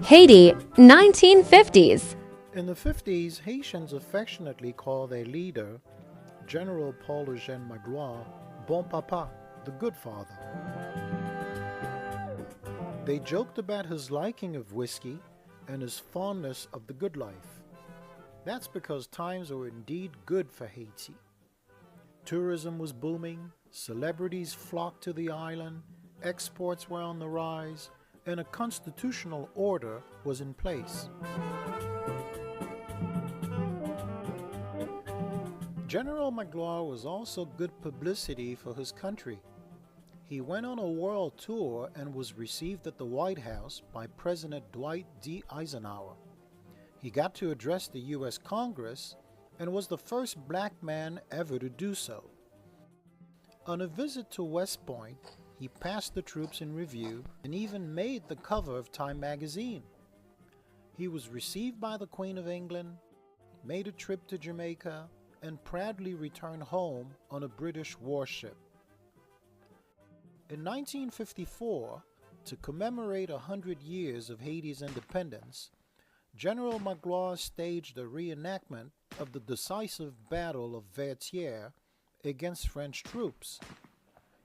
Haiti, 1950s. In the 50s, Haitians affectionately called their leader, General Paul-Eugène Magloire, Bon Papa, the good father. They joked about his liking of whiskey and his fondness of the good life. That's because times were indeed good for Haiti. Tourism was booming, celebrities flocked to the island, exports were on the rise, and a constitutional order was in place. General Magloire was also good publicity for his country. He went on a world tour and was received at the White House by President Dwight D. Eisenhower. He got to address the U.S. Congress and was the first black man ever to do so. On a visit to West Point, he passed the troops in review and even made the cover of Time magazine. He was received by the Queen of England, made a trip to Jamaica, and proudly returned home on a British warship. In 1954, to commemorate 100 years of Haiti's independence, General Magloire staged a reenactment of the decisive Battle of Vertières against French troops.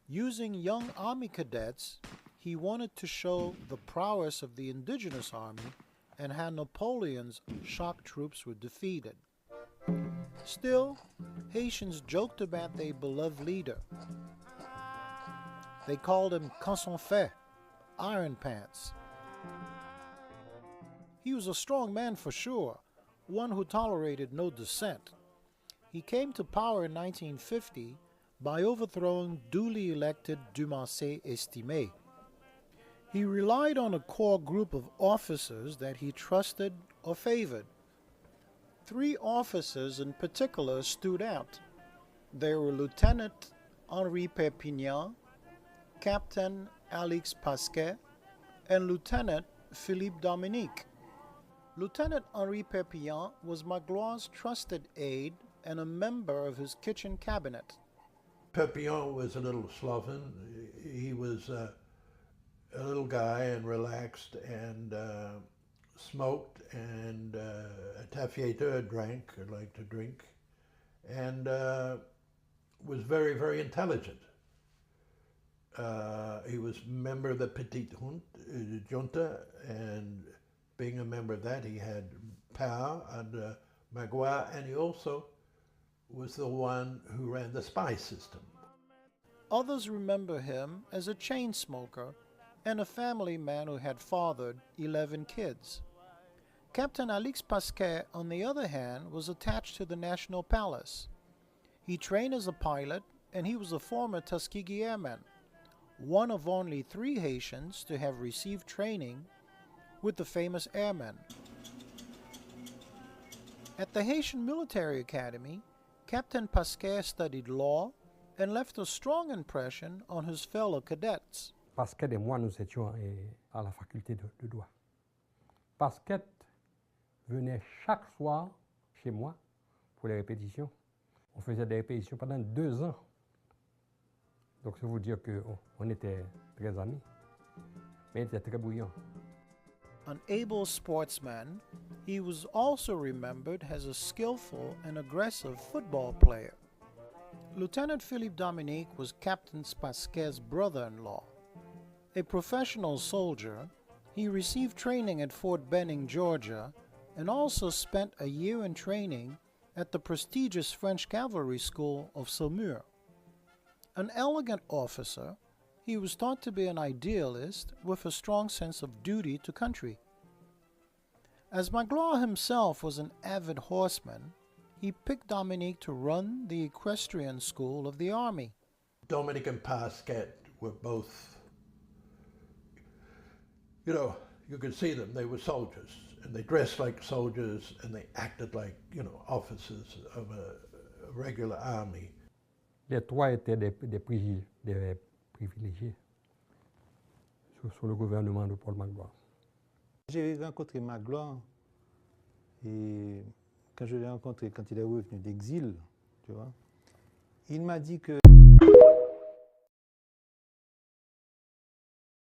Using young army cadets, he wanted to show the prowess of the indigenous army and how Napoleon's shock troops were defeated. Still, Haitians joked about their beloved leader. They called him Canson Fait, Iron Pants. He was a strong man for sure, one who tolerated no dissent. He came to power in 1950 by overthrowing duly elected Dumancé Estimé. He relied on a core group of officers that he trusted or favored. 3 officers in particular stood out. They were Lieutenant Henri Perpignan, Captain Alix Pasquet, and Lieutenant Philippe Dominique. Lieutenant Henri Perpignan was Magloire's trusted aide and a member of his kitchen cabinet. Perpignan was a little sloven. He was a little guy and relaxed and smoked and a taffeteur, drank, or liked to drink, and was very, very intelligent. He was a member of the Petite Junta, and being a member of that, he had power under Magloire, and he also was the one who ran the spy system. Others remember him as a chain smoker and a family man who had fathered 11 kids. Captain Alix Pasquet, on the other hand, was attached to the National Palace. He trained as a pilot, and he was a former Tuskegee Airman, one of only 3 Haitians to have received training with the famous airmen. At the Haitian Military Academy, Captain Pasquet studied law and left a strong impression on his fellow cadets. Pasquet et moi, nous étions à la faculté de droit. Pasquet venait chaque soir chez moi pour les répétitions. On faisait des répétitions pendant 2 ans. Donc, c'est vous dire qu'on était très amis, mais il était très brillant. An able sportsman, he was also remembered as a skillful and aggressive football player. Lieutenant Philippe Dominique was Captain Pasquet's brother-in-law. A professional soldier, he received training at Fort Benning, Georgia, and also spent a year in training at the prestigious French Cavalry School of Saumur. An elegant officer, he was thought to be an idealist with a strong sense of duty to country. As Magloire himself was an avid horseman, he picked Dominique to run the equestrian school of the army. Dominique and Pasquet were both, you could see them, they were soldiers, and they dressed like soldiers, and they acted like, officers of a regular army. Les 3 étaient des privilégiés sur le gouvernement de Paul Magloire. J'ai rencontré Magloire et quand je l'ai rencontré, quand il est revenu d'exil, tu vois, il m'a dit que